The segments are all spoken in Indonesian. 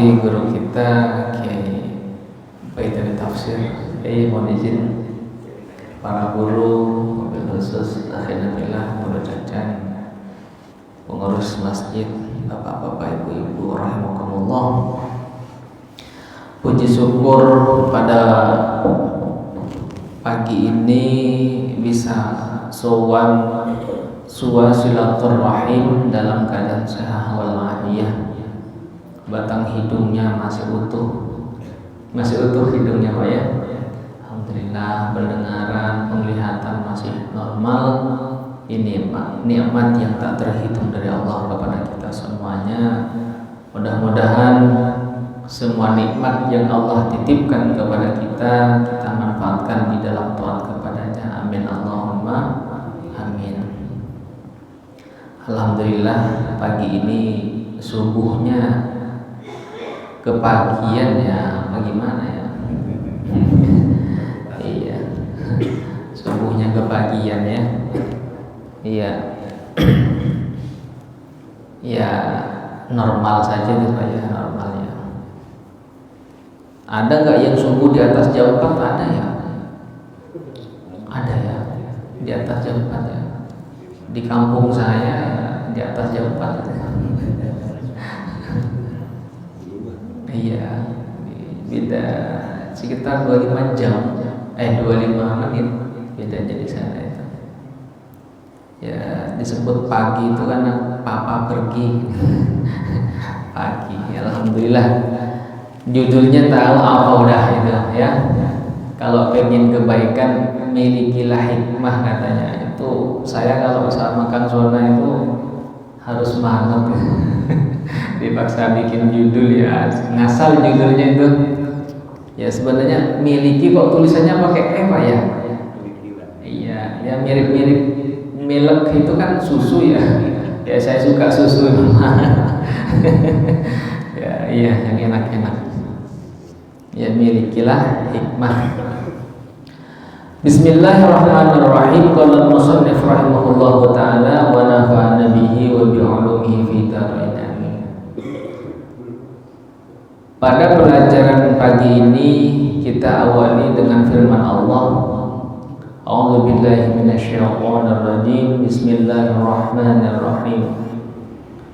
menghormati guru kita Kiai Baitani Tafsir. Mohon izin para guru, mobil khusus akhirnya Guru Cacan, pengurus masjid, bapak-bapak, ibu-ibu rahimakumullah. Puji syukur pada pagi ini bisa sowan silaturahim dalam keadaan sehat walafiat. Batang hidungnya masih utuh hidungnya Pak ya. Alhamdulillah, pendengaran, penglihatan masih normal. Ini nikmat yang tak terhitung dari Allah kepada kita semuanya. Mudah-mudahan semua nikmat yang Allah titipkan kepada kita manfaatkan di dalam taat kepadanya. Amin Allahumma amin. Alhamdulillah, pagi ini subuhnya kepagian ya, bagaimana ya? Iya, subuhnya kepagian ya. Iya, ya normal saja gitu ya, normalnya. Ada nggak yang subuh di atas jam 4? Ada ya? Ada ya, di atas jam 4 ya. Di kampung saya ya, di atas jam 4 ya. Iya, beda sekitar 25 jam, 25 menit bedanya di sana itu. Ya disebut pagi itu karena papa pergi pagi. Alhamdulillah, judulnya tahu apa udah itu ya. Kalau pengen kebaikan milikilah hikmah katanya. Itu saya kalau sama Kang Sona itu harus semangat dipaksa bikin judul ya, ngasal judulnya itu ya. Sebenarnya miliki kok tulisannya pakai Pak ya. Iya ya, mirip-mirip milk itu kan susu ya. Ya saya suka susu ya iya, yang enak-enak ya. Milikilah hikmah. Bismillahirrahmanirrahim. Qala al-musannif rahimahullahu ta'ala wa nafa'ana bihi wa bi'ulumihi fi dharain. Pada pelajaran pagi ini kita awali dengan firman Allah. A'udzu billahi minasyaitonir rajim. Bismillahirrahmanirrahim.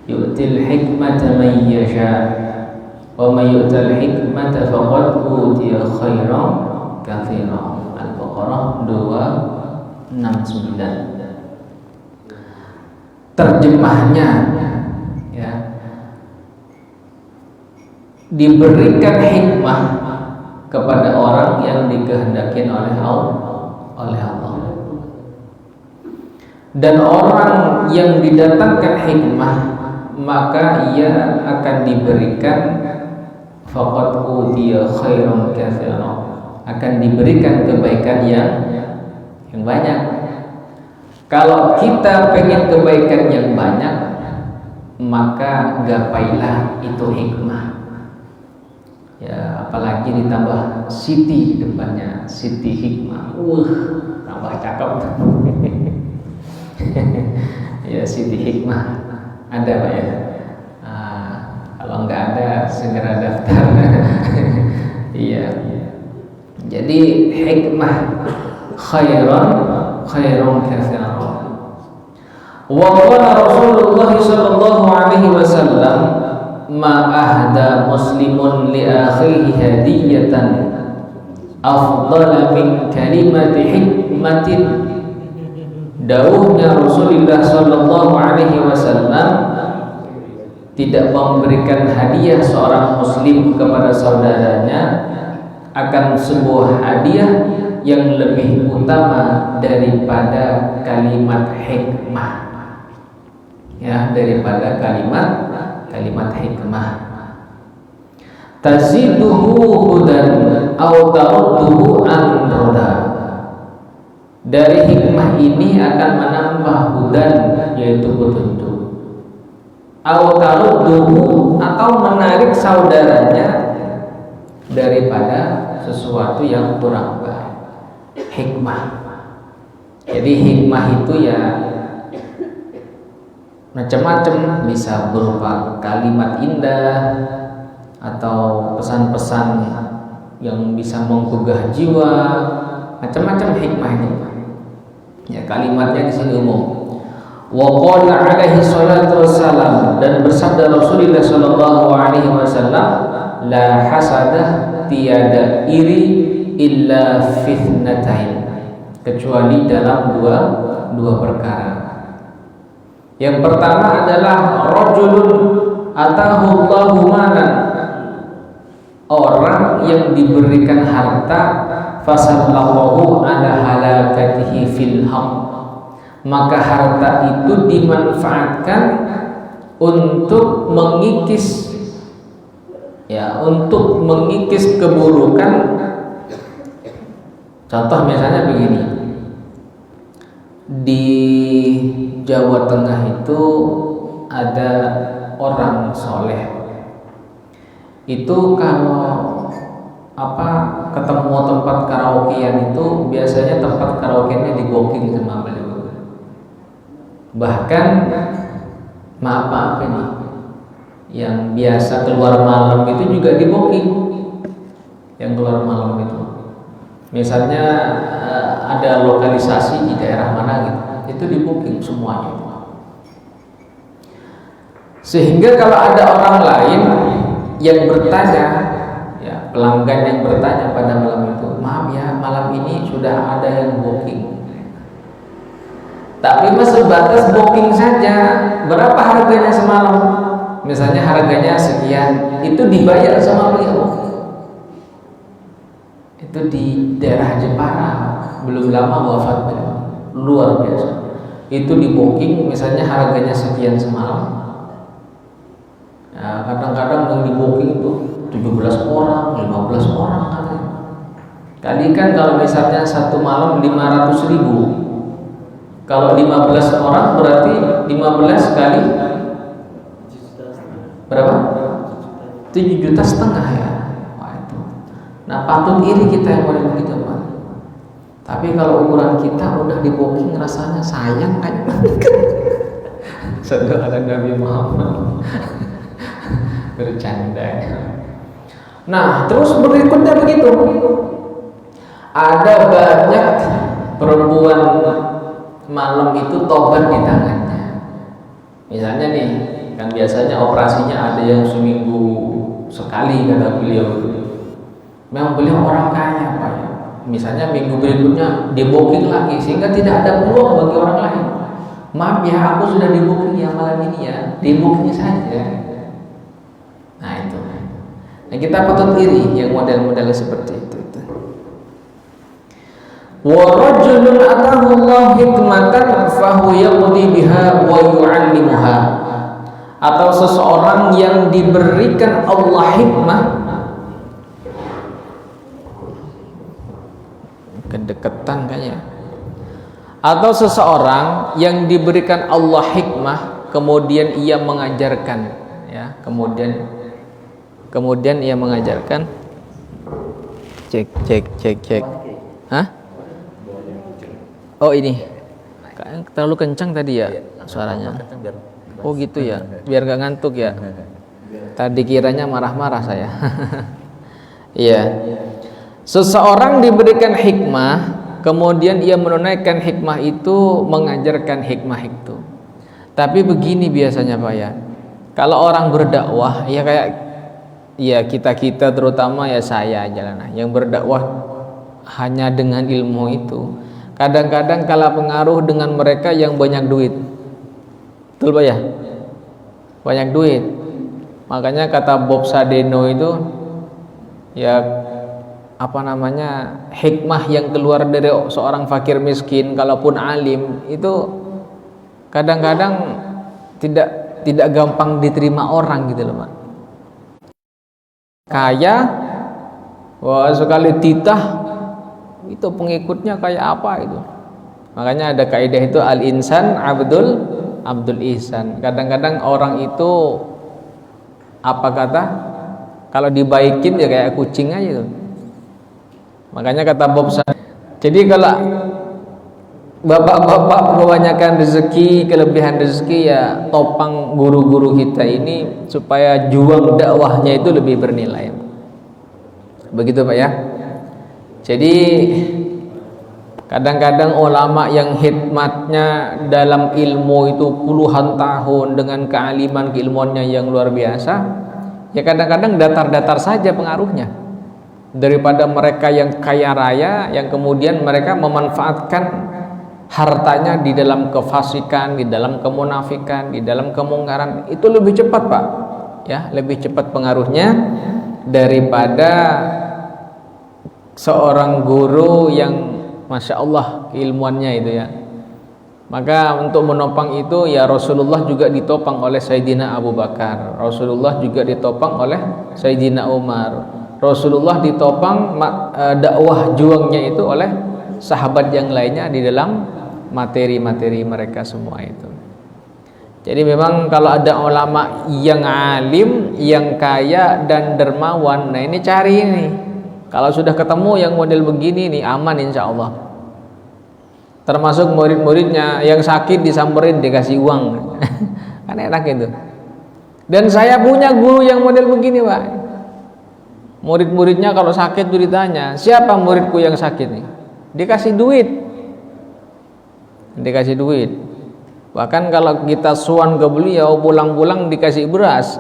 Yu'til hikmata man yasha wa may yu'tal hikmata faqad utiya khairan katsiran. Al-Baqarah 269. Terjemahnya ya, diberikan hikmah kepada orang yang dikehendaki oleh Allah. Dan orang yang didatangkan hikmah, maka ia akan diberikan faqad utiya khairan katsiran, akan diberikan kebaikan yang banyak. Kalau kita pengen kebaikan yang banyak, maka gapailah itu hikmah. Ya, apalagi ditambah Siti depannya, Siti Hikmah. Tambah cakep. Ya, Siti Hikmah. Ada Pak ya? Kalau nggak ada segera daftar. Iya. Jadi hikmah khairan katsiran. Wa qala Rasulullah sallallahu alaihi wasallam, ma ahda muslimun li akhihi hadiyatan afdala min kalimati hikmatin. Dawuhnya Rasulullah sallallahu alaihi wasallam, tidak memberikan hadiah seorang muslim kepada saudaranya akan sebuah hadiah yang lebih utama daripada kalimat hikmah. Ya, daripada kalimat hikmah. Taziduhu hudan au tarudduhu an roda. Dari hikmah ini akan menambah hudan, yaitu petunjuk, au tarudduhu, atau menarik saudaranya daripada sesuatu yang kurang baik. Hikmah. Jadi hikmah itu ya macam-macam, bisa berupa kalimat indah, atau pesan-pesan yang bisa menggugah jiwa, macam-macam hikmah ini. Ya, kalimatnya di sini umum. Wa qala alaihi salatu wassalam, dan bersabda Rasulullah sallallahu alaihi wasallam, la hasadah, tiada iri, illa fitnatain, kecuali dalam dua perkara. Yang pertama adalah rajulun atahu Allahu malan, orang yang diberikan harta, fasallallahu ala halakatihi fil ham, maka harta itu dimanfaatkan untuk mengikis, ya, untuk mengikis keburukan. Contoh misalnya begini, di Jawa Tengah itu ada orang soleh, itu kalau ketemu tempat karaokean itu biasanya tempat karaokeannya di booking sama beliau. Bahkan maaf ini, yang biasa keluar malam itu juga di booking. Yang keluar malam itu, misalnya ada lokalisasi di daerah mana gitu, itu di booking semuanya. Sehingga kalau ada orang lain yang bertanya, ya, pelanggan yang bertanya pada malam itu, maaf ya, malam ini sudah ada yang booking, tapi mas sebatas booking saja, berapa harganya semalam? Misalnya harganya sekian, itu dibayar sama beliau. Itu di daerah Jepara, belum lama wafat beliau, luar biasa. Itu di booking, misalnya harganya sekian semalam. Nah, kadang-kadang yang di booking itu 17 orang, 15 orang katanya. Kalikan kalau misalnya satu malam 500.000. Kalau 15 orang berarti 15 kali berapa? 7,5 juta ya. Wah, itu. Nah, patut iri kita yang boleh begitu, Pak. Tapi kalau ukuran kita udah di booking, rasanya sayang kan. Sallallahu ala Nabi Muhammad. Bercanda. Nah, terus berikutnya begitu. Ada banyak perempuan malam itu tobat di tangannya. Misalnya nih, kan biasanya operasinya ada yang seminggu sekali kata beliau. Memang beliau orang kaya, Pak ya. Misalnya minggu berikutnya dia booking lagi, sehingga tidak ada peluang bagi orang lain. Maaf ya, aku sudah di booking ya malam ini ya, di booking saja. Nah itu. Nah, kita patut iri yang model-model seperti itu. Wa rajulun atahu Allah hikmatan fahu yaqdi biha wa yu'allimuha, atau seseorang yang diberikan Allah hikmah, kedekatan kayaknya, atau seseorang yang diberikan Allah hikmah kemudian ia mengajarkan, ya, kemudian ia mengajarkan. Cek. Hah? Oh ini terlalu kencang tadi ya suaranya. Oh gitu ya, biar gak ngantuk ya. Tadi kiranya marah-marah saya. Iya. Seseorang diberikan hikmah, kemudian ia menunaikan hikmah itu, mengajarkan hikmah itu. Tapi begini biasanya Pak ya, kalau orang berdakwah ya kayak ya kita terutama ya saya aja lah, yang berdakwah hanya dengan ilmu itu, kadang-kadang kalah pengaruh dengan mereka yang banyak duit. Betul Pak ya? Banyak duit. Makanya kata Bob Sadeno itu ya hikmah yang keluar dari seorang fakir miskin kalaupun alim itu kadang-kadang tidak gampang diterima orang gitu loh Pak. Kaya, wah sekali titah itu pengikutnya kayak apa itu. Makanya ada kaidah itu al-insan abdul ihsan. Kadang-kadang orang itu apa kata, kalau dibaikin ya kayak kucing aja tuh. Makanya kata Bob Sadino, jadi kalau bapak-bapak kebanyakan rezeki, kelebihan rezeki ya topang guru-guru kita ini supaya juang dakwahnya itu lebih bernilai. Begitu Pak ya. Jadi kadang-kadang ulama yang hikmatnya dalam ilmu itu puluhan tahun dengan kealiman keilmuannya yang luar biasa, ya kadang-kadang datar-datar saja pengaruhnya daripada mereka yang kaya raya yang kemudian mereka memanfaatkan hartanya di dalam kefasikan, di dalam kemunafikan, di dalam kemungkaran. Itu lebih cepat Pak ya, lebih cepat pengaruhnya daripada seorang guru yang Masya Allah keilmuannya itu ya. Maka untuk menopang itu ya Rasulullah juga ditopang oleh Sayyidina Abu Bakar, Rasulullah juga ditopang oleh Sayyidina Umar, Rasulullah ditopang dakwah juangnya itu oleh sahabat yang lainnya di dalam materi-materi mereka semua itu. Jadi memang kalau ada ulama yang alim, yang kaya dan dermawan, nah ini cari ini. Kalau sudah ketemu yang model begini nih aman insya Allah. Termasuk murid-muridnya yang sakit disamperin dikasih uang, kan enak itu. Dan saya punya guru yang model begini Pak. Murid-muridnya kalau sakit tuh ditanya, siapa muridku yang sakit nih? Dikasih duit. Dikasih duit. Bahkan kalau kita suan ke beliau pulang-pulang dikasih beras,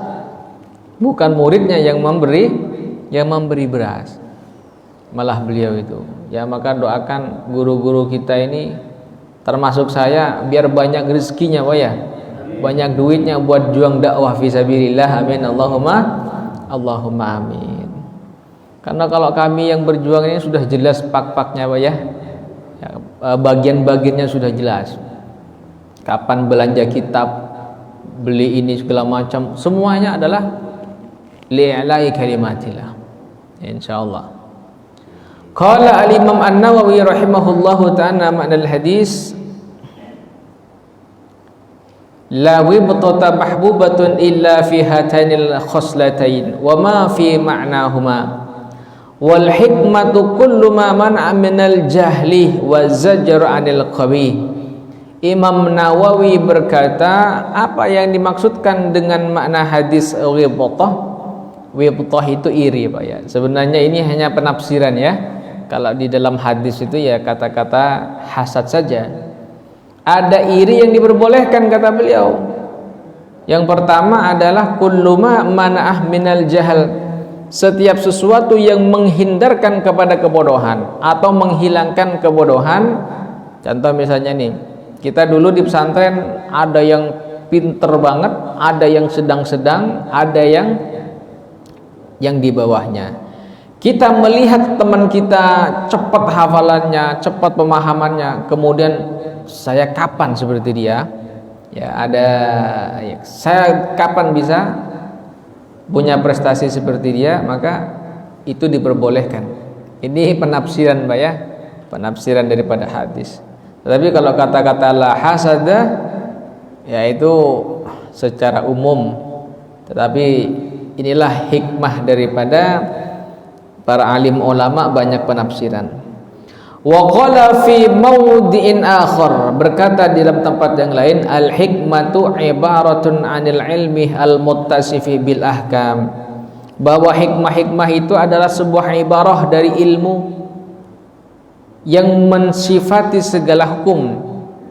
bukan muridnya yang memberi beras, malah beliau itu. Ya maka doakan guru-guru kita ini, termasuk saya, biar banyak rezekinya Pak ya, banyak duitnya buat juang dakwah fisabilillah. Amin Allahumma amin. Karena kalau kami yang berjuang ini sudah jelas pak-paknya Pak ya, bagian-bagiannya sudah jelas. Kapan belanja kitab, beli ini segala macam, semuanya adalah li'la'i kalimatillah. Insyaallah. Qala al-Imam An-Nawawi rahimahullahu ta'ala makna al-hadis, la wibtata mahbubatun illa fi hatanil khoslatain wa ma fi ma'nahuma wal hikmatu kullu ma man'a minal jahli wa zajar 'anil qawi. Imam Nawawi berkata, apa yang dimaksudkan dengan makna hadis ghibthah? Ghibthah itu iri Pak ya. Sebenarnya ini hanya penafsiran ya. Kalau di dalam hadis itu ya kata-kata hasad saja. Ada iri yang diperbolehkan kata beliau. Yang pertama adalah kullu ma mana'ah minal jahal. Setiap sesuatu yang menghindarkan kepada kebodohan atau menghilangkan kebodohan. Contoh misalnya nih, kita dulu di pesantren ada yang pinter banget, ada yang sedang-sedang, ada yang di bawahnya. Kita melihat teman kita cepat hafalannya, cepat pemahamannya, kemudian saya kapan seperti dia? Ya ada, ya, saya kapan bisa punya prestasi seperti dia? Maka itu diperbolehkan. Ini penafsiran Pak ya, penafsiran daripada hadis. Tetapi kalau kata-kata la hasada, yaitu secara umum. Tetapi inilah hikmah daripada para alim ulama, banyak penafsiran. Wa qala fi mawdi'in akhar, berkata di dalam tempat yang lain, al hikmatu ibaratun 'anil ilmi al muttasifi bil ahkam, bahwa hikmah-hikmah itu adalah sebuah ibarah dari ilmu yang mensifati segala hukum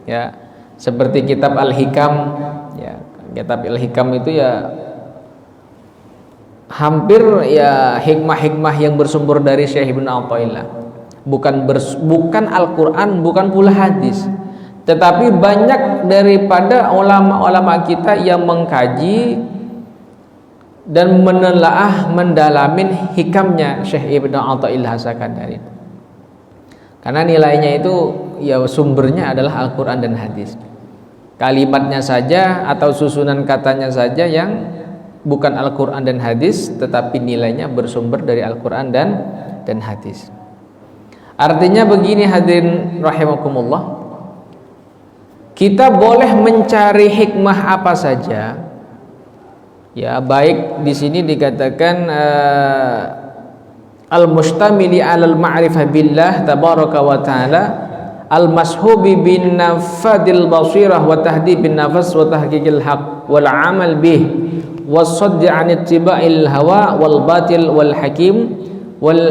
ya, seperti kitab Al-Hikam ya. Kitab Al-Hikam itu ya hampir ya hikmah-hikmah yang bersumber dari Syekh Ibnu Athaillah, bukan Al-Qur'an, bukan pula hadis, tetapi banyak daripada ulama-ulama kita yang mengkaji dan menelaah, mendalamin hikamnya Syekh Ibnu Athaillah As-Sakandari. Karena nilainya itu ya sumbernya adalah Al-Quran dan hadis. Kalimatnya saja atau susunan katanya saja yang bukan Al-Quran dan hadis, tetapi nilainya bersumber dari Al-Quran dan hadis. Artinya begini hadirin rahimakumullah, kita boleh mencari hikmah apa saja. Ya baik di sini dikatakan al-mustamili 'alal ma'rifah billah tabaraka wa ta'ala al-mashubi bin nafadil basirah wa tahdibin nafas wa tahqiqil haq wal amal bih was-saddi 'an ittiba'il hawa wal batil wal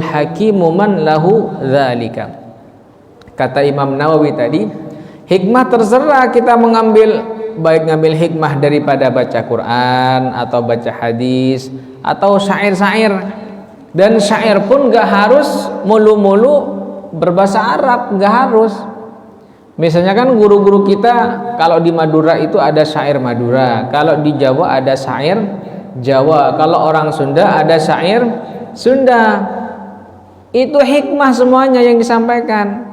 hakimu man lahu dzalika. Kata Imam Nawawi tadi, hikmah terserah kita mengambil, baik ngambil hikmah daripada baca Quran atau baca hadis atau syair-syair. Dan syair pun gak harus mulu-mulu berbahasa Arab, gak harus. Misalnya kan guru-guru kita kalau di Madura itu ada syair Madura, kalau di Jawa ada syair Jawa, kalau orang Sunda ada syair Sunda. Itu hikmah semuanya yang disampaikan.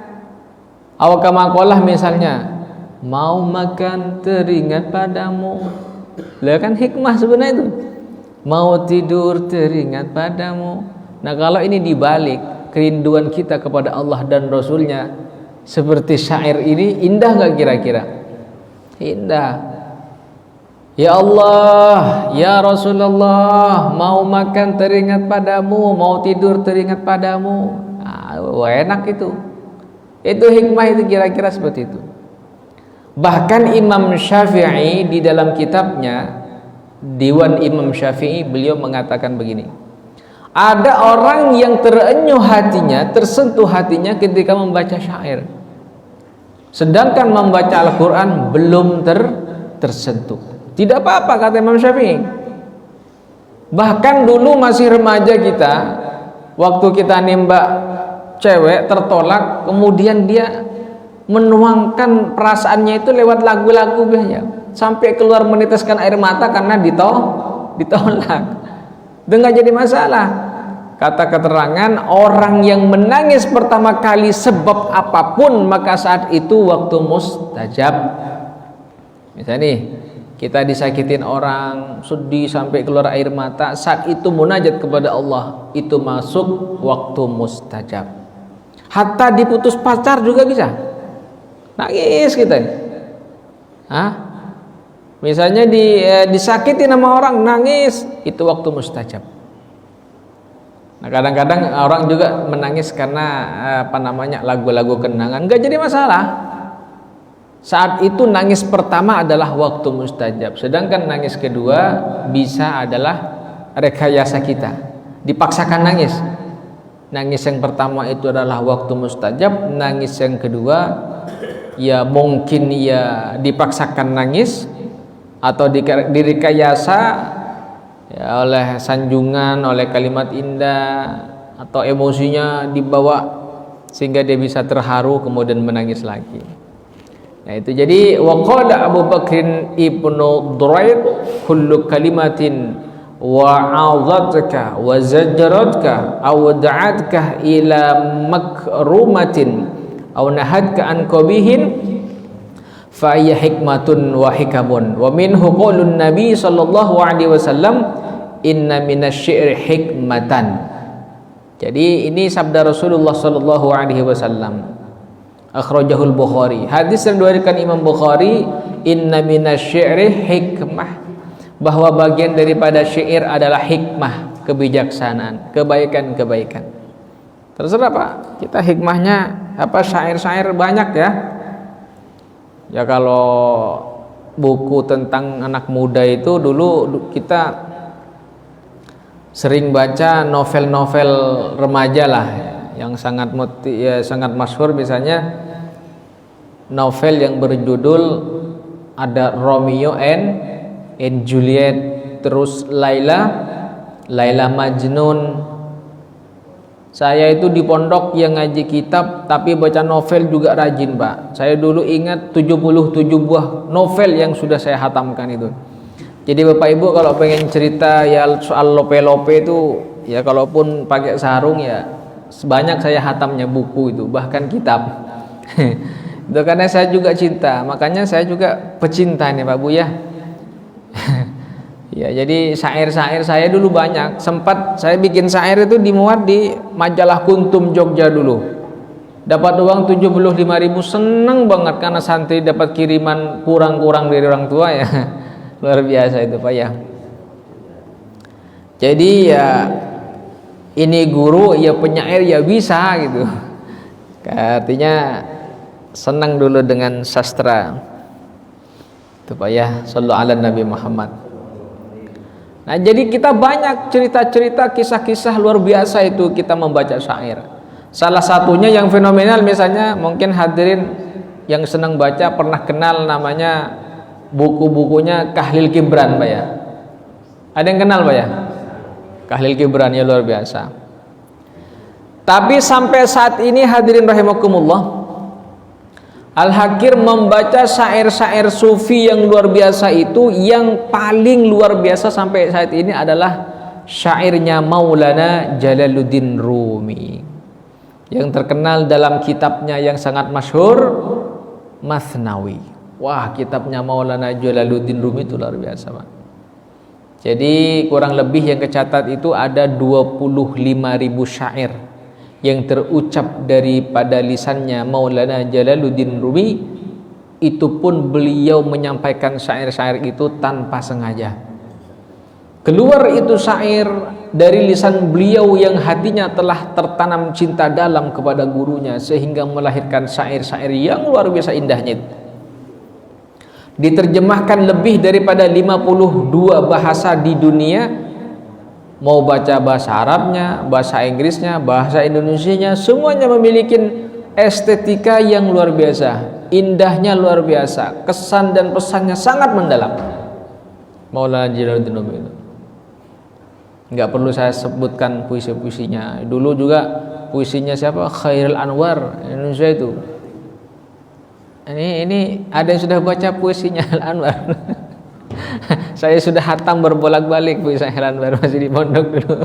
Awakamakolah misalnya, mau makan teringat padamu, lah kan hikmah sebenarnya itu. Mau tidur teringat padamu. Nah kalau ini dibalik, kerinduan kita kepada Allah dan Rasulnya seperti syair ini, indah gak kira-kira? Indah. Ya Allah, ya Rasulullah, mau makan teringat padamu, mau tidur teringat padamu. Enak itu. Itu hikmah itu kira-kira seperti itu. Bahkan Imam Syafi'i di dalam kitabnya Diwan Imam Syafi'i, beliau mengatakan begini, ada orang yang terenyuh hatinya, tersentuh hatinya ketika membaca syair, sedangkan membaca Al-Quran belum tersentuh. Tidak apa-apa kata Imam Syafi'i. Bahkan dulu masih remaja kita, waktu kita nembak cewek tertolak, kemudian dia menuangkan perasaannya itu lewat lagu-lagu biasanya, sampai keluar meneteskan air mata karena ditolak. Itu nggak jadi masalah. Kata keterangan, orang yang menangis pertama kali sebab apapun, maka saat itu waktu mustajab. Misalnya nih, kita disakitin orang, sedih sampai keluar air mata, saat itu munajat kepada Allah, itu masuk waktu mustajab. Hatta diputus pacar juga bisa nangis kita. Misalnya disakitin sama orang, nangis, itu waktu mustajab. Nah kadang-kadang orang juga menangis karena lagu-lagu kenangan, nggak jadi masalah. Saat itu nangis pertama adalah waktu mustajab, sedangkan nangis kedua bisa adalah rekayasa kita, dipaksakan nangis. Nangis yang pertama itu adalah waktu mustajab, nangis yang kedua ya mungkin ya dipaksakan nangis atau direkayasa ya oleh sanjungan, oleh kalimat indah, atau emosinya dibawa sehingga dia bisa terharu kemudian menangis lagi. Nah itu jadi waqala Abu Bakrin ibnu Durayd, kullu kalimatin wa'adhatka wa zajaratka aw da'atka ila makrumatin aw nahadka an qabihin fa hiya hikmatun wa hikamun wa minhu qaulun nabi sallallahu alaihi wasallam inna minasy-syi'ri hikmatan. Jadi ini sabda Rasulullah sallallahu alaihi wasallam, akhrajahul Bukhari. Hadis yang diriwayatkan Imam Bukhari, inna minasy-syi'ri hikmah, bahwa bagian daripada syair adalah hikmah, kebijaksanaan, kebaikan-kebaikan. Terserah Pak, kita hikmahnya apa, syair-syair banyak ya. Ya kalau buku tentang anak muda itu dulu kita sering baca novel-novel remaja lah, yang sangat sangat masyhur. Misalnya novel yang berjudul ada Romeo and Juliet, terus Laila Majnun. Saya itu di pondok yang ngaji kitab tapi baca novel juga rajin Pak. Saya dulu ingat 77 buah novel yang sudah saya hatamkan itu. Jadi Bapak Ibu kalau pengen cerita ya soal lope-lope itu ya, kalaupun pakai sarung ya sebanyak saya hatamnya buku itu, bahkan kitab. Itu karena saya juga cinta, makanya saya juga pecinta nih Pak Bu ya. Ya jadi syair-syair saya dulu banyak. Sempat saya bikin syair itu dimuat di majalah Kuntum Jogja dulu. Dapat uang 75.000, seneng banget karena santri dapat kiriman kurang-kurang dari orang tua ya. Luar biasa itu Pak ya. Jadi ya ini guru ya penyair ya bisa gitu. Artinya senang dulu dengan sastra. Itu Pak ya, sallu ala Nabi Muhammad. Nah, jadi kita banyak cerita-cerita, kisah-kisah luar biasa itu kita membaca syair. Salah satunya yang fenomenal misalnya, mungkin hadirin yang senang baca pernah kenal namanya buku-bukunya Kahlil Gibran Pak ya. Ada yang kenal Pak ya? Kahlil Gibran ya, luar biasa. Tapi sampai saat ini hadirin rahimakumullah, Al-Hakir membaca syair-syair sufi yang luar biasa itu. Yang paling luar biasa sampai saat ini adalah syairnya Maulana Jalaluddin Rumi, yang terkenal dalam kitabnya yang sangat masyhur, Masnawi. Wah, kitabnya Maulana Jalaluddin Rumi itu luar biasa Pak. Jadi kurang lebih yang kecatat itu ada 25.000 syair yang terucap daripada lisannya Maulana Jalaluddin Rumi. Itu pun beliau menyampaikan syair-syair itu tanpa sengaja. Keluar itu syair dari lisan beliau yang hatinya telah tertanam cinta dalam kepada gurunya, sehingga melahirkan syair-syair yang luar biasa indahnya. Diterjemahkan lebih daripada 52 bahasa di dunia. Mau baca bahasa Arabnya, bahasa Inggrisnya, bahasa Indonesianya, semuanya memiliki estetika yang luar biasa, indahnya luar biasa, kesan dan pesannya sangat mendalam. Maulana Jalaluddin Rumi itu nggak perlu saya sebutkan puisi-puisinya. Dulu juga puisinya siapa? Khairul Anwar Indonesia itu. Ini ada yang sudah baca puisinya Al-Anwar? Saya sudah hatam berbolak-balik puisi Al-Anwar, masih di pondok dulu.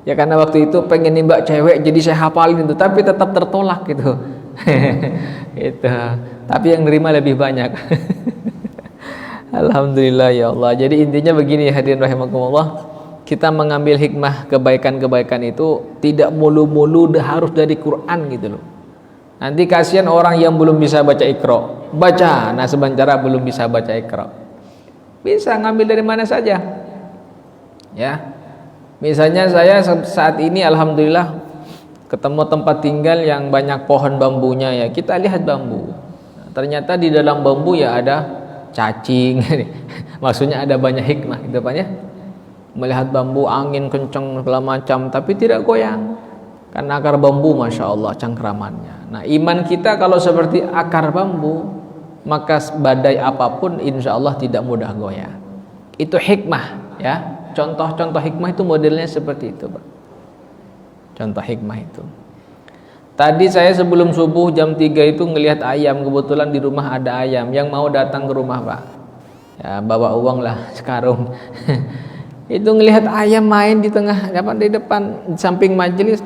Ya karena waktu itu pengen nimbak cewek, jadi saya hafalin itu, tapi tetap tertolak gitu. Itu. Tapi yang nerima lebih banyak. Alhamdulillah ya Allah. Jadi intinya begini hadirin rahimakumullah, kita mengambil hikmah kebaikan-kebaikan itu tidak mulu-mulu harus dari Quran gitu loh. Nanti kasihan orang yang belum bisa baca Iqra, baca, nah sementara belum bisa baca Iqra. Bisa ngambil dari mana saja. Ya. Misalnya saya saat ini alhamdulillah ketemu tempat tinggal yang banyak pohon bambunya ya. Kita lihat bambu. Ternyata di dalam bambu ya ada cacing. Maksudnya ada banyak hikmah gitu Pak ya. Melihat bambu angin kencang segala macam tapi tidak goyang. Karena akar bambu Masya Allah cangkramannya. Nah iman kita kalau seperti akar bambu, maka badai apapun insya Allah tidak mudah goyah. Itu hikmah ya. Contoh-contoh hikmah itu modelnya seperti itu Pak. Contoh hikmah itu. Tadi saya sebelum subuh jam 3 itu ngelihat ayam. Kebetulan di rumah ada ayam yang mau datang ke rumah Pak. Ya bawa uang lah sekarung. Itu ngelihat ayam main di tengah, di depan, di samping majelis.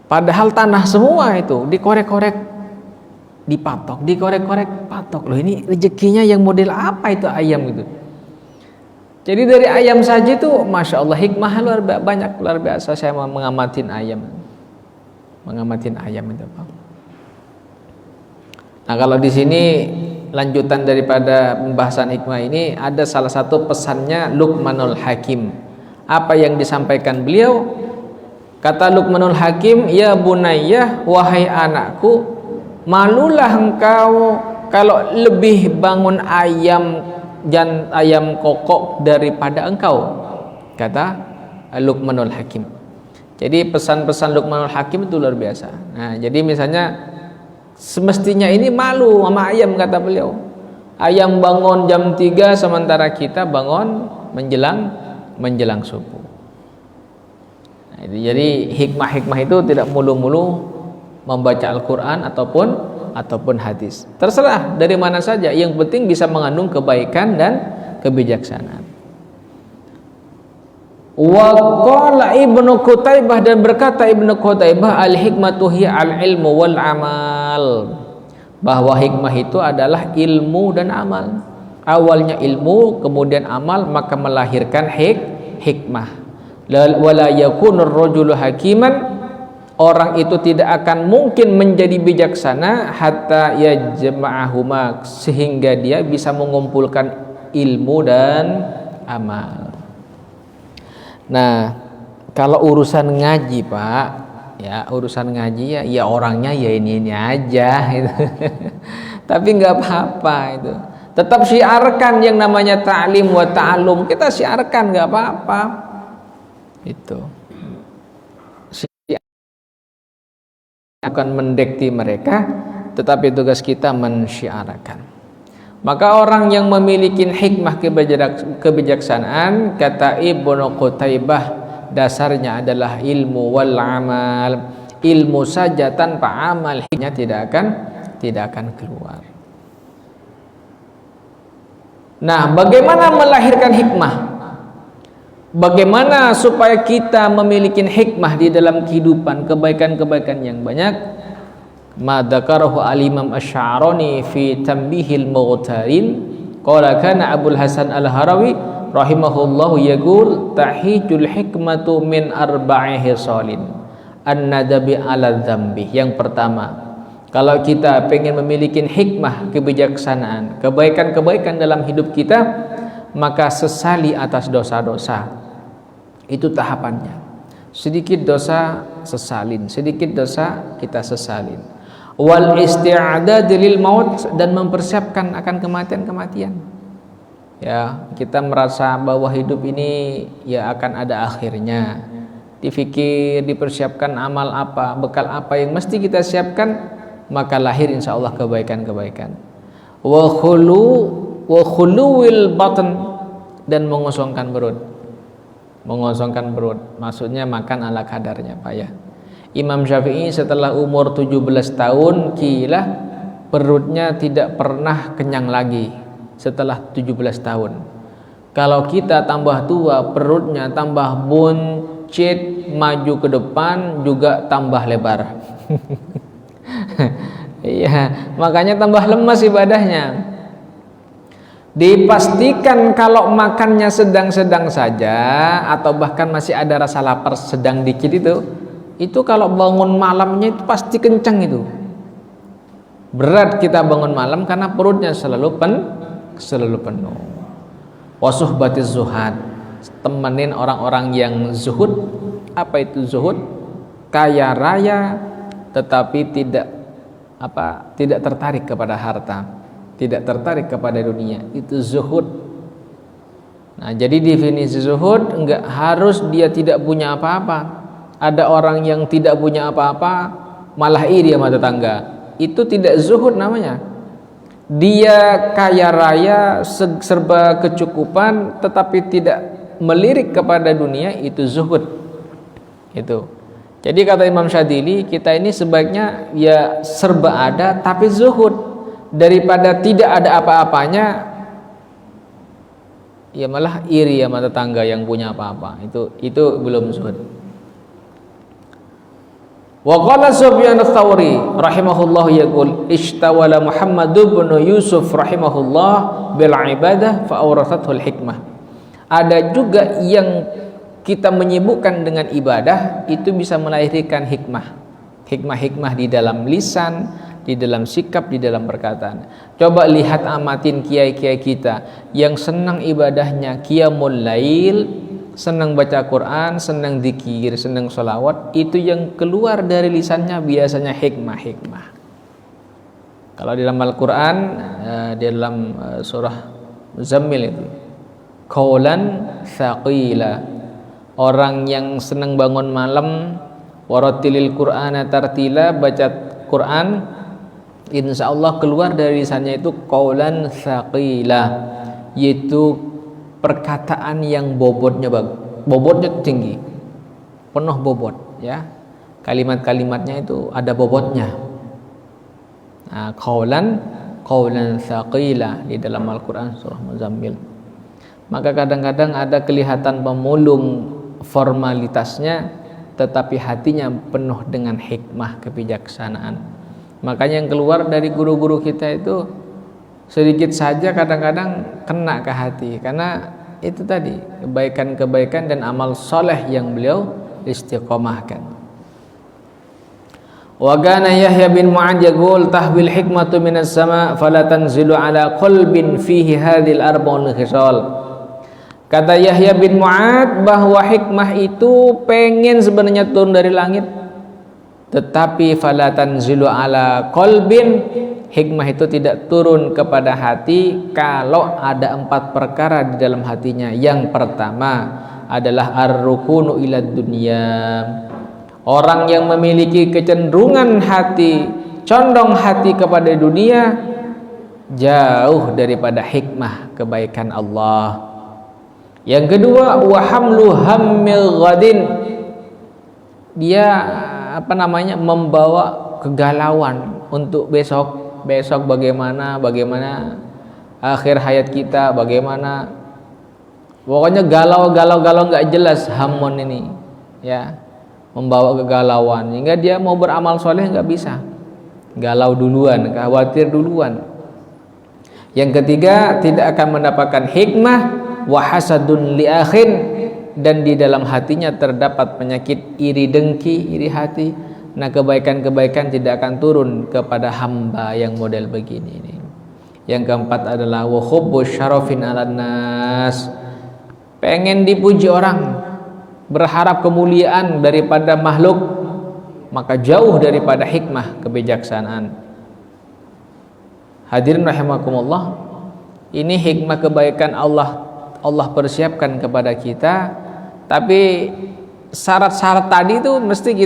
Padahal tanah semua itu, dikorek-korek, dipatok, dikorek-korek, patok. Loh ini rezekinya yang model apa itu ayam itu? Jadi dari ayam saja itu, Masya Allah hikmah luar biasa. Saya mau mengamatin ayam itu Pak. Nah kalau di sini lanjutan daripada pembahasan hikmah ini ada salah satu pesannya Luqmanul Hakim. Apa yang disampaikan beliau? Kata Luqmanul Hakim, ya bunayyah, wahai anakku, malulah engkau kalau lebih bangun ayam kokok daripada engkau. Kata Luqmanul Hakim. Jadi pesan-pesan Luqmanul Hakim itu luar biasa. Nah, jadi misalnya semestinya ini malu sama ayam kata beliau. Ayam bangun jam 3 sementara kita bangun menjelang subuh. Nah, jadi hikmah-hikmah itu tidak mulu-mulu membaca Al-Quran ataupun hadis. Terserah dari mana saja, yang penting bisa mengandung kebaikan dan kebijaksanaan. Wa qala Ibnu Qutaibah, dan berkata Ibnu Qutaibah, al-hikmatu hiya al-ilmu wal amal, bahwa hikmah itu adalah ilmu dan amal. Awalnya ilmu, kemudian amal, maka melahirkan hikmah. Wala yakunur rajulu hakiman, orang itu tidak akan mungkin menjadi bijaksana hatta yajma'ahuma, sehingga dia bisa mengumpulkan ilmu dan amal. Nah, kalau urusan ngaji Pak, ya urusan ngaji ya orangnya ya ini aja gitu. Tapi nggak apa-apa itu. Tetap syiarkan yang namanya ta'lim wa ta'allum. Kita syiarkan nggak apa-apa. Itu. Bukan mendekti mereka, tetapi tugas kita mensyiarkan. Maka orang yang memiliki hikmah kebijaksanaan, kata Ibnu Qutaibah, dasarnya adalah ilmu wal amal. Ilmu saja tanpa amal hikmahnya tidak akan keluar. Nah, bagaimana melahirkan hikmah? Bagaimana supaya kita memiliki hikmah di dalam kehidupan, kebaikan-kebaikan yang banyak? Ma dzakarahu al-Imam Asy-Sya'rani fi Tanbihil Mughtarin, qala kana Abul Hasan Al-Harawi rahimahullahu yaqul tahijul hikmatu min arba'i hisalin an-nadabi 'ala dzambi. Yang pertama, kalau kita pengen memiliki hikmah kebijaksanaan, kebaikan-kebaikan dalam hidup kita, maka sesali atas dosa-dosa. Itu tahapannya. Sedikit dosa sesalin, sedikit dosa kita sesalin. Wal isti'dad lil maut, dan mempersiapkan akan kematian-kematian. Ya, kita merasa bahwa hidup ini ya akan ada akhirnya. Difikir, dipersiapkan amal apa, bekal apa yang mesti kita siapkan, maka lahir insyaallah kebaikan-kebaikan. Wa khuluwil batn, dan mengosongkan perut. Mengosongkan perut maksudnya makan ala kadarnya, Pak ya. Imam Syafi'i setelah umur 17 tahun kila perutnya tidak pernah kenyang lagi setelah 17 tahun. Kalau kita tambah tua, perutnya tambah buncit, maju ke depan juga tambah lebar. Iya, makanya tambah lemas ibadahnya. Dipastikan kalau makannya sedang-sedang saja atau bahkan masih ada rasa lapar sedang dikit itu kalau bangun malamnya itu pasti kencang itu. Berat kita bangun malam karena perutnya selalu penuh. Wasuhbatiz zuhad, temenin orang-orang yang zuhud. Apa itu zuhud? Kaya raya tetapi tidak tertarik kepada harta, tidak tertarik kepada dunia. Itu zuhud. Nah, jadi definisi zuhud enggak harus dia tidak punya apa-apa. Ada orang yang tidak punya apa-apa malah iri sama tetangga. Itu tidak zuhud namanya. Dia kaya raya, serba kecukupan tetapi tidak melirik kepada dunia, itu zuhud. Itu. Jadi kata Imam Syadili, kita ini sebaiknya ya serba ada tapi zuhud, daripada tidak ada apa-apanya ya malah iri sama tetangga yang punya apa-apa. Itu belum zuhud. Wa qala Sufyan ats-Tsauri rahimahullah yaqul ishtawala Muhammad bin Yusuf rahimahullah bil ibadah fa awrathathu al hikmah. Ada juga yang kita menyibukkan dengan ibadah itu bisa melahirkan hikmah. Hikmah di dalam lisan, di dalam sikap, di dalam perkataan. Coba lihat, amatin kiai-kiai kita yang senang ibadahnya qiyamul lail, senang baca Quran, senang zikir, senang sholawat, itu yang keluar dari lisannya biasanya hikmah. Kalau di dalam Al-Quran, di dalam surah Muzammil itu qaulan tsaqila, orang yang senang bangun malam, waratilil Qur'ana tartila, baca Quran, insyaallah keluar dari lisannya itu qaulan tsaqila, yaitu perkataan yang bobotnya tinggi, penuh bobot ya. Kalimat-kalimatnya itu ada bobotnya. Nah, qaulan tsaqila di dalam Al-Qur'an surah Muzammil. Maka kadang-kadang ada kelihatan pemulung formalitasnya tetapi hatinya penuh dengan hikmah kebijaksanaan. Makanya yang keluar dari guru-guru kita itu sedikit saja kadang-kadang kena ke hati, karena itu tadi kebaikan-kebaikan dan amal soleh yang beliau istiqomahkan. Wa kana Yahya bin Mu'adz yaqul tahwil hikmatu minas sama' fala tanzilu ala qalbin fihi hadhil arba'ul khisal. Kata Yahya bin Mu'adz bahwa hikmah itu pengen sebenarnya turun dari langit, Tetapi fala tanzilu ala qalbin, hikmah itu tidak turun kepada hati kalau ada 4 perkara di dalam hatinya. Yang pertama adalah ar-rukunu ila dunya. Orang yang memiliki kecenderungan hati, condong hati kepada dunia, jauh daripada hikmah kebaikan Allah. Yang kedua, wa hamlu hammil ghadin. Dia membawa kegalauan untuk besok bagaimana akhir hayat kita, bagaimana, pokoknya galau nggak jelas hamun ini, ya, membawa kegalauan hingga dia mau beramal soleh nggak bisa, galau duluan, khawatir duluan. Yang ketiga, tidak akan mendapatkan hikmah, wa hasadun li akhin, dan di dalam hatinya terdapat penyakit iri dengki, iri hati. Nah, kebaikan-kebaikan tidak akan turun kepada hamba yang model begini ini. Yang keempat adalah wa hubbu syarafin 'alan nas. Pengen dipuji orang, berharap kemuliaan daripada makhluk, maka jauh daripada hikmah kebijaksanaan. Hadirin rahimakumullah, ini hikmah kebaikan Allah persiapkan kepada kita. Tapi syarat-syarat tadi itu mesti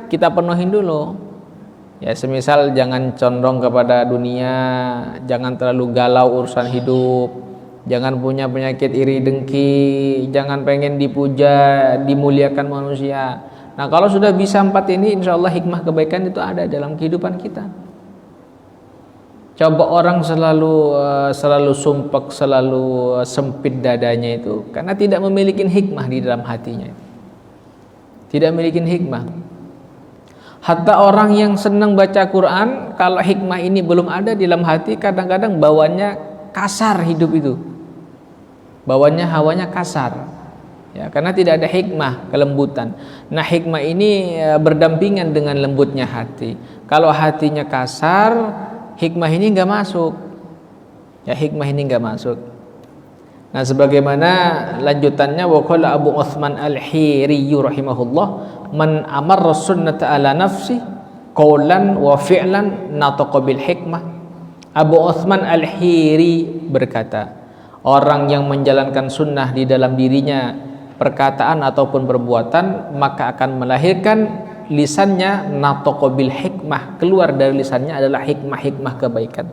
kita penuhin dulu. Ya, semisal jangan condong kepada dunia, jangan terlalu galau urusan hidup, jangan punya penyakit iri dengki, jangan pengen dipuja, dimuliakan manusia. Nah, kalau sudah bisa 4 ini, insya Allah hikmah kebaikan itu ada dalam kehidupan kita. Coba orang selalu sumpek, selalu sempit dadanya itu karena tidak memiliki hikmah di dalam hatinya. Tidak memiliki hikmah. Hatta orang yang senang baca Quran, kalau hikmah ini belum ada di dalam hati, kadang-kadang bawaannya kasar hidup itu. Bawaannya hawanya kasar. Ya, karena tidak ada hikmah, kelembutan. Nah, hikmah ini berdampingan dengan lembutnya hati. Kalau hatinya kasar, hikmah ini enggak masuk. Ya, hikmah ini enggak masuk. Nah, sebagaimana lanjutannya, wa qala Abu Utsman Al-Hiri rahimahullah, man amarra sunnata ala nafsi qaulan wa fi'lan nataqa bil hikmah. Abu Utsman Al-Hiri berkata, orang yang menjalankan sunnah di dalam dirinya, perkataan ataupun perbuatan, maka akan melahirkan lisannya nataqa bil hikmah, keluar dari lisannya adalah hikmah-hikmah kebaikan,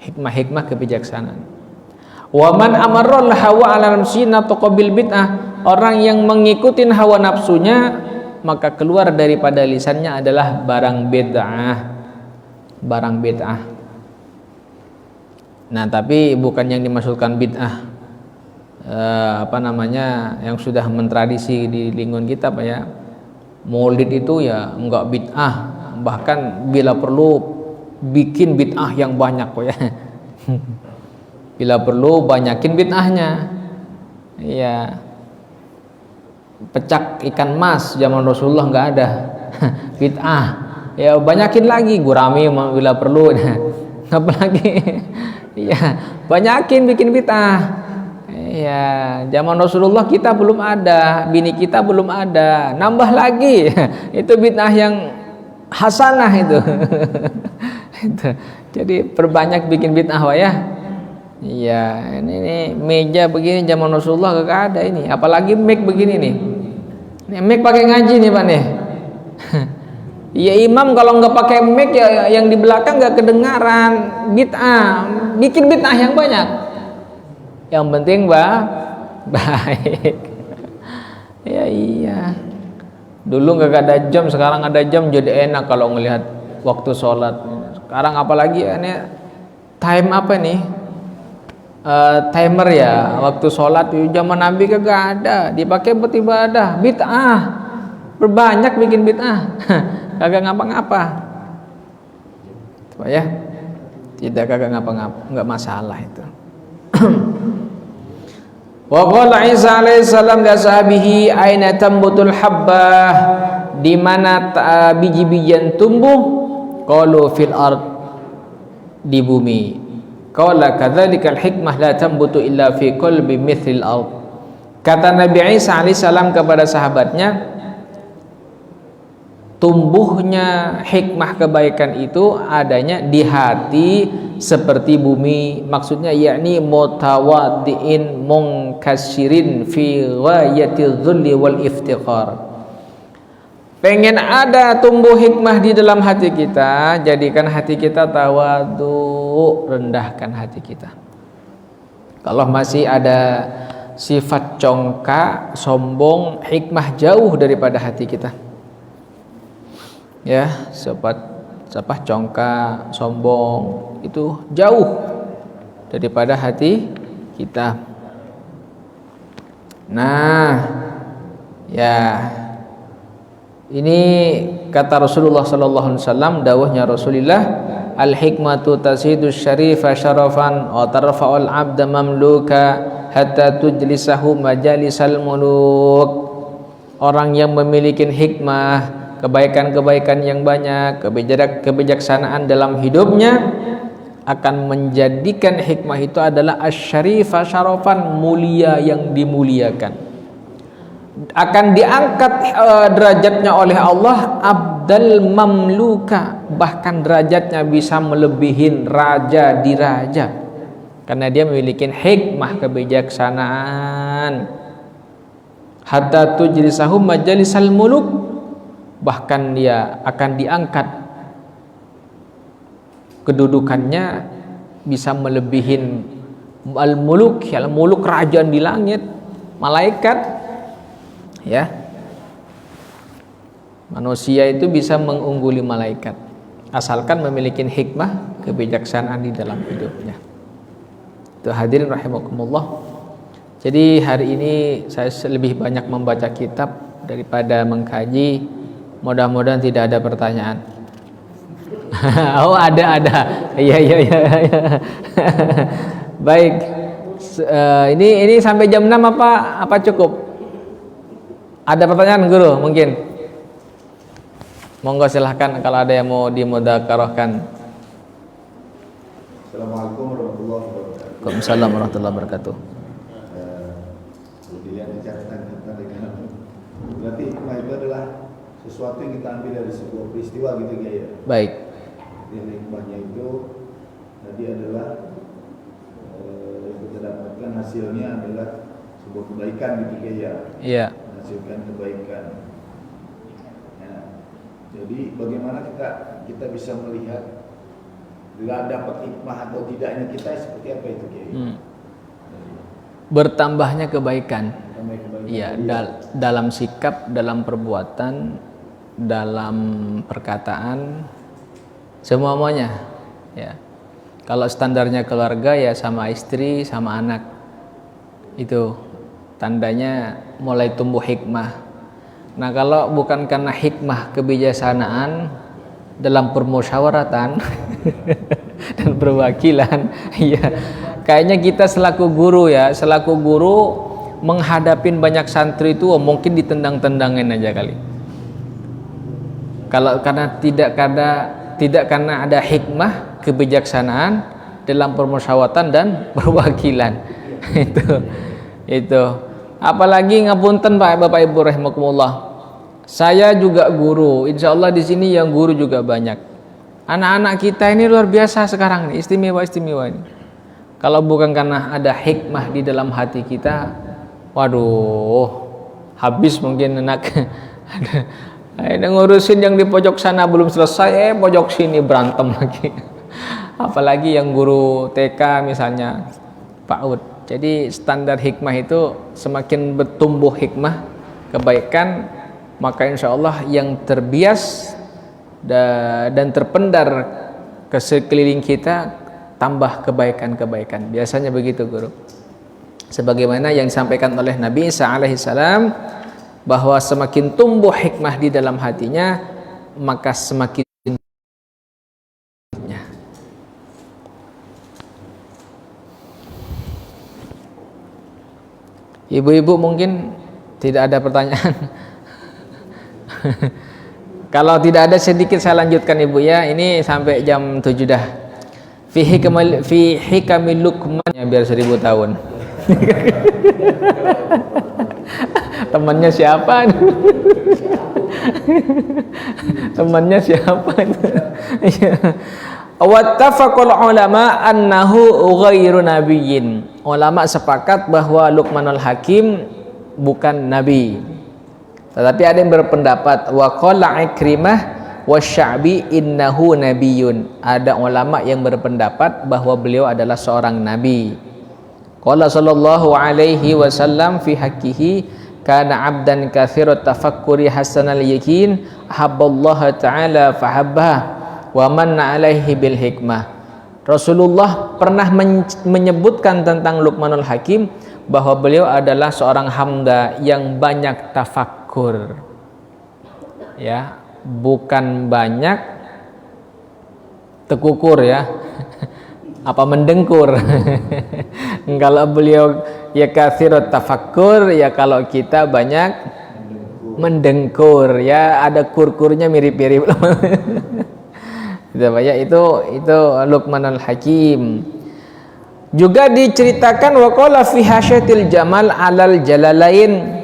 hikmah-hikmah kebijaksanaan. Wa man amarra hawa ala nafsi nataqa bil bid'ah, orang yang mengikuti hawa nafsunya, maka keluar daripada lisannya adalah barang bid'ah. Nah, tapi bukan yang dimaksudkan bid'ah yang sudah mentradisi di lingkungan kita, Pak, ya. Maulid itu ya enggak bid'ah, bahkan bila perlu bikin bid'ah yang banyak, Pak, ya. Bila perlu banyakin bid'ahnya. Iya. Pecak ikan mas zaman Rasulullah enggak ada. Bid'ah. Ya banyakin lagi, gurami bila perlu. Apalagi iya, banyakin bikin bid'ah. Iya, zaman Rasulullah kita belum ada, bini kita belum ada, nambah lagi. Itu bid'ah yang hasanah itu. Itu. Jadi perbanyak bikin bid'ah, Pak, ya. Iya, ini meja begini zaman Rasulullah gak ada ini, apalagi mic begini nih. Ini mic pakai ngaji nih, Pak, nih. Ya imam kalau nggak pakai mic ya yang di belakang nggak kedengaran, bid'ah, bikin bid'ah yang banyak. Yang penting baik. Ya iya. Dulu nggak ada jam, sekarang ada jam, jadi enak kalau ngelihat waktu sholat. Sekarang apalagi ini time apa nih? Timer ya, waktu sholat. Zaman Nabi kagak ada, dipakai buat ibadah, bid'ah, berbanyak bikin bid'ah. Kagak ngapa-ngapa, ya, tidak kagak ngapa-ngapa, nggak masalah itu. Wa qala Isa alaihissalam li ashabihi aina tambutul habbah, di mana biji-bijian tumbuh? Qalu fil ard, di bumi. Qala kadzalikal hikmah la tambutu illa fi qalbi mithlil ard. Kata Nabi Isa alaihissalam kepada sahabatnya, tumbuhnya hikmah kebaikan itu adanya di hati seperti bumi, maksudnya yakni mutawaddiin munkasirin fi ghayatil dhulli wal iftiqar. Pengen ada tumbuh hikmah di dalam hati kita, jadikan hati kita tawadhu, rendahkan hati kita. Kalau masih ada sifat congkak, sombong, hikmah jauh daripada hati kita. Ya, sifat congkak, sombong itu jauh daripada hati kita. Nah, ya. Ini kata Rasulullah sallallahu alaihi wasallam, dawuhnya Rasulullah, al hikmatu tazidu syarifa syarafan wa tarfa'ul 'abda mamluka hatta tujlisahu majalisal muluk. Orang yang memiliki hikmah, kebaikan-kebaikan yang banyak, kebijaksanaan dalam hidupnya akan menjadikan hikmah itu adalah asy-syarifa syarafan, mulia yang dimuliakan. Akan diangkat derajatnya oleh Allah abdal mamluka, bahkan derajatnya bisa melebihin raja di raja karena dia memiliki hikmah kebijaksanaan. Hatta tujlisahu majalisal muluk, bahkan dia akan diangkat kedudukannya bisa melebihin al-muluk, al-muluk kerajaan di langit, malaikat. Ya, manusia itu bisa mengungguli malaikat asalkan memiliki hikmah kebijaksanaan di dalam hidupnya. Itu hadirin rahimakumullah. Jadi hari ini saya lebih banyak membaca kitab daripada mengkaji. Mudah-mudahan tidak ada pertanyaan. Oh, ada. Iya. Baik. Ini sampai jam 6 apa cukup? Ada pertanyaan guru mungkin? Monggo silahkan kalau ada yang mau dimudzakarahkan. Assalamualaikum warahmatullahi wabarakatuh. Waalaikumsalam warahmatullahi wabarakatuh. Dilihat di catatan kita dengan berarti hikmah itu adalah sesuatu yang kita ambil dari sebuah peristiwa gitu ya. Baik. Jadi hikmahnya itu tadi adalah yang kita dapatkan hasilnya adalah sebuah kebaikan gitu ya. Iya. Menghasilkan kebaikan. Ya. Jadi bagaimana kita bisa melihat bila dapat hikmah atau tidaknya kita seperti apa itu Kiai? Bertambahnya kebaikan. Iya, Ya. dalam sikap, dalam perbuatan, dalam perkataan, semuanya. Ya. Kalau standarnya keluarga ya sama istri, sama anak. Itu tandanya mulai tumbuh hikmah. Nah, kalau bukan karena hikmah kebijaksanaan dalam permusyawaratan dan perwakilan, ya kayaknya kita selaku guru menghadapin banyak santri itu mungkin ditendang-tendangin aja kali. Kalau tidak karena ada hikmah kebijaksanaan dalam permusyawaratan dan perwakilan. Itu apalagi ngapunten Bapak Ibu rahimakumullah. Saya juga guru, insya Allah di sini yang guru juga banyak. Anak-anak kita ini luar biasa sekarang nih, istimewa ini. Kalau bukan karena ada hikmah di dalam hati kita, waduh, habis mungkin anak. Ada ngurusin yang di pojok sana belum selesai, pojok sini berantem lagi. Apalagi yang guru TK misalnya, PAUD. Jadi standar hikmah itu semakin bertumbuh hikmah kebaikan, maka insya Allah yang terbias dan terpendar ke sekeliling kita tambah kebaikan-kebaikan. Biasanya begitu guru. Sebagaimana yang disampaikan oleh Nabi Isa alaihissalam bahwa semakin tumbuh hikmah di dalam hatinya, maka semakin Ibu-ibu mungkin tidak ada pertanyaan. Kalau tidak ada sedikit saya lanjutkan Ibu ya. Ini sampai jam 7 dah. Fi hikamil Luqman ya biar 1000 tahun. Temannya siapa? Temannya siapa itu? Wattafaqul ulama annahu ghairu nabiyyin. Ulama sepakat bahwa Luqmanul Hakim bukan nabi. Tetapi ada yang berpendapat wa qala Ikrimah wasya'bi innahu nabiyyun. Ada ulama yang berpendapat bahwa beliau adalah seorang nabi. Qala sallallahu alaihi wasallam fi haqqihi kana 'abdan katsirat tafakkuri hasanal yakin habballaha ta'ala fahabbah wa manna alaihi bil hikmah. Rasulullah pernah menyebutkan tentang Luqmanul Hakim bahwa beliau adalah seorang hamba yang banyak tafakkur. Ya, bukan banyak tekukur ya. Apa mendengkur. Kalau beliau ya katsirat tafakkur, ya kalau kita banyak mendengkur ya, ada kurkurnya mirip-mirip. Itu Luqmanul Hakim. Juga diceritakan waqala fi hasyatil jamal alal jalalain,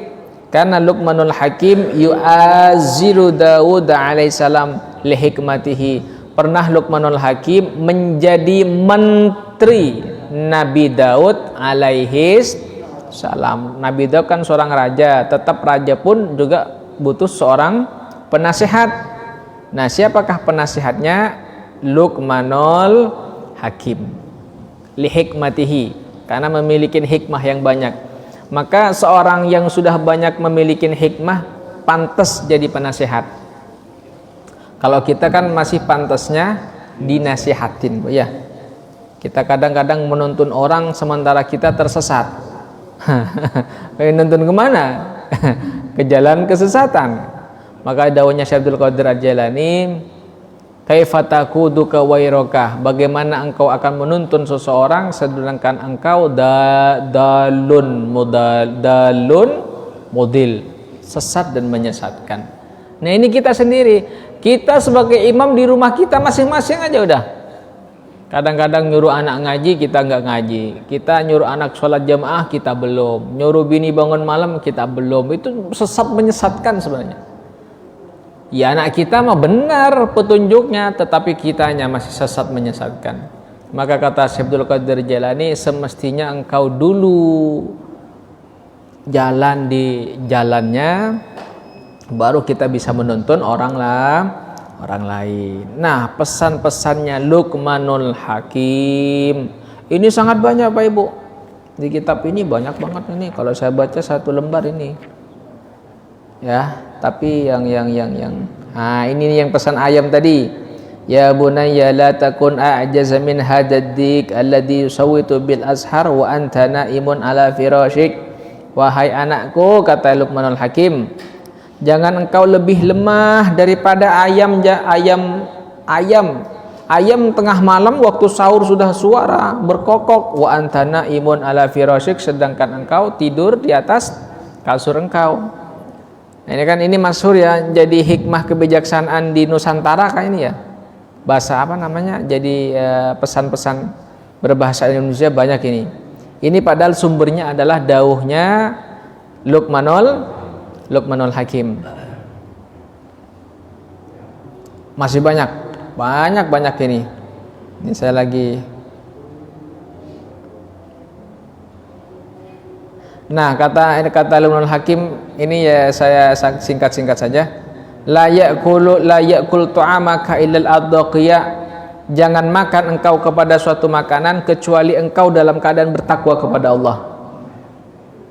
karena Luqmanul Hakim yu'aziru Daud alaihissalam li hikmatihi. Pernah Luqmanul Hakim menjadi menteri Nabi Daud alaihis salam. Nabi Daud kan seorang raja, tetap raja pun juga butuh seorang penasihat. Nah, siapakah penasihatnya? Luqmanul Hakim. Li hikmatihi, karena memiliki hikmah yang banyak. Maka seorang yang sudah banyak memiliki hikmah pantas jadi penasihat. Kalau kita kan masih pantasnya dinasihatin, Bu ya. Kita kadang-kadang menuntun orang sementara kita tersesat. Pengen nuntun kemana? Ke jalan kesesatan. Maka dawuhnya Syekh Abdul Qadir Al-Jailani, kaifa taquduka wairaka, bagaimana engkau akan menuntun seseorang sedangkan engkau dalun mudil, sesat dan menyesatkan. Nah, ini kita sendiri, kita sebagai imam di rumah kita masing-masing aja udah. Kadang-kadang nyuruh anak ngaji, kita nggak ngaji. Kita nyuruh anak sholat jamaah, kita belum. Nyuruh bini bangun malam, kita belum. Itu sesat menyesatkan sebenarnya. Ya, anak kita mah benar petunjuknya, tetapi kitanya masih sesat menyesatkan. Maka kata Syekh Abdul Qadir Jailani, semestinya engkau dulu jalan di jalannya, baru kita bisa menuntun orang lain. Nah, pesan-pesannya Luqmanul Hakim ini sangat banyak Pak Ibu. Di kitab ini banyak banget ini. Kalau saya baca satu lembar ini. Ya, tapi yang ini yang pesan ayam tadi. Ya bunayya la takun a'jaza min hadaddik alladhi yusawwitu bil ashar wa anta naimun ala firashik. Wahai anakku, kata Luqmanul Hakim, jangan engkau lebih lemah daripada ayam tengah malam waktu sahur sudah suara berkokok. Wa anta naimun ala firashik, sedangkan engkau tidur di atas kasur engkau. Nah, ini masyhur ya, jadi hikmah kebijaksanaan di Nusantara kan ini ya. Bahasa apa namanya? Jadi pesan-pesan berbahasa Indonesia banyak ini. Ini padahal sumbernya adalah dauhnya Luqmanul Hakim. Masih banyak ini. Ini saya lagi. Nah, kata Luqmanul Hakim ini ya saya singkat-singkat saja. La ya'kul ta'amaka illal adqiya. Jangan makan engkau kepada suatu makanan kecuali engkau dalam keadaan bertakwa kepada Allah.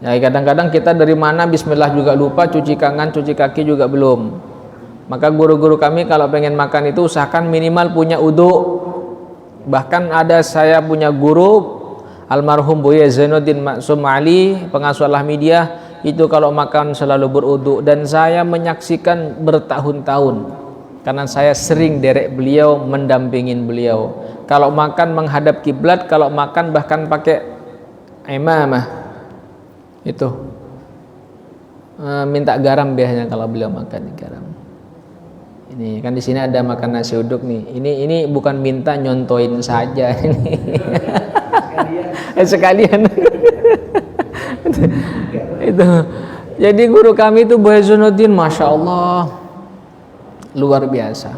Ya, kadang-kadang kita dari mana bismillah juga lupa, cuci tangan, cuci kaki juga belum. Maka guru-guru kami kalau pengen makan itu usahakan minimal punya wudu. Bahkan ada saya punya guru almarhum Buya Zainuddin Maksum Ali, pengasuh Al-Ahmidiyah, itu kalau makan selalu berudu, dan saya menyaksikan bertahun-tahun karena saya sering derek beliau, mendampingin beliau. Kalau makan menghadap kiblat, kalau makan bahkan pakai imamah itu minta garam biasanya kalau beliau makan garam. Ini kan di sini ada makan nasi uduk nih. Ini bukan minta, nyontoin saja ini. Sekalian. Itu. Jadi guru kami itu Buya Zainuddin, masya Allah, luar biasa.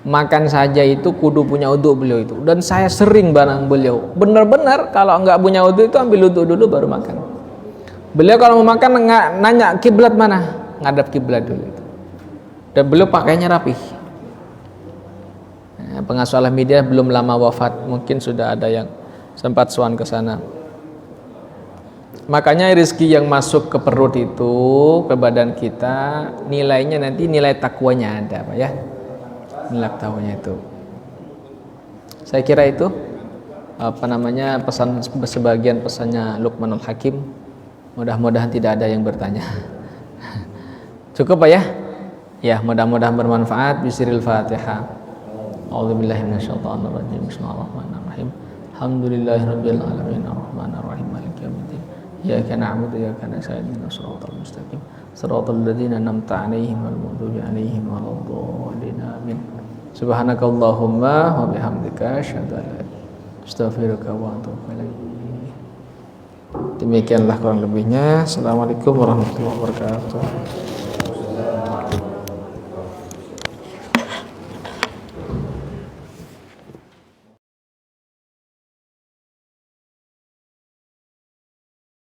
Makan saja itu kudu punya wudu beliau itu. Dan saya sering bareng beliau. Benar-benar kalau nggak punya wudu itu ambil wudu dulu baru makan. Beliau kalau mau makan nggak nanya kiblat mana, ngadap kiblat dulu itu. Dan beliau pakainya rapih. Pengasuh Al-Hamidiyah belum lama wafat, mungkin sudah ada yang sempat sowan ke sana. Makanya rezeki yang masuk ke perut itu, ke badan kita, nilainya nanti nilai takwanya ada, Pak ya. Nilai takwanya itu. Saya kira itu pesan sebagian pesannya Luqmanul Hakim. Mudah-mudahan tidak ada yang bertanya. Cukup Pak ya? Ya, mudah-mudahan bermanfaat. Bismillahil Fatihah. A'udzubillahi minasyaitonirrajim. Bismillahirrahmanirrahim. Alhamdulillahirabbil alamin arrahmanir rahim maliki yaumiddin. Iyyaka na'budu wa iyyaka nasta'in ihdinas siratal mustaqim. Shiratal ladzina an'amta 'alaihim ghairil maghdubi 'alaihim waladdallin. Amin. Subhanakallahumma wa bihamdika asyhadu an la ilaha illa anta astaghfiruka wa atubu ilaik. Demikianlah kurang lebihnya. Assalamualaikum warahmatullahi wabarakatuh.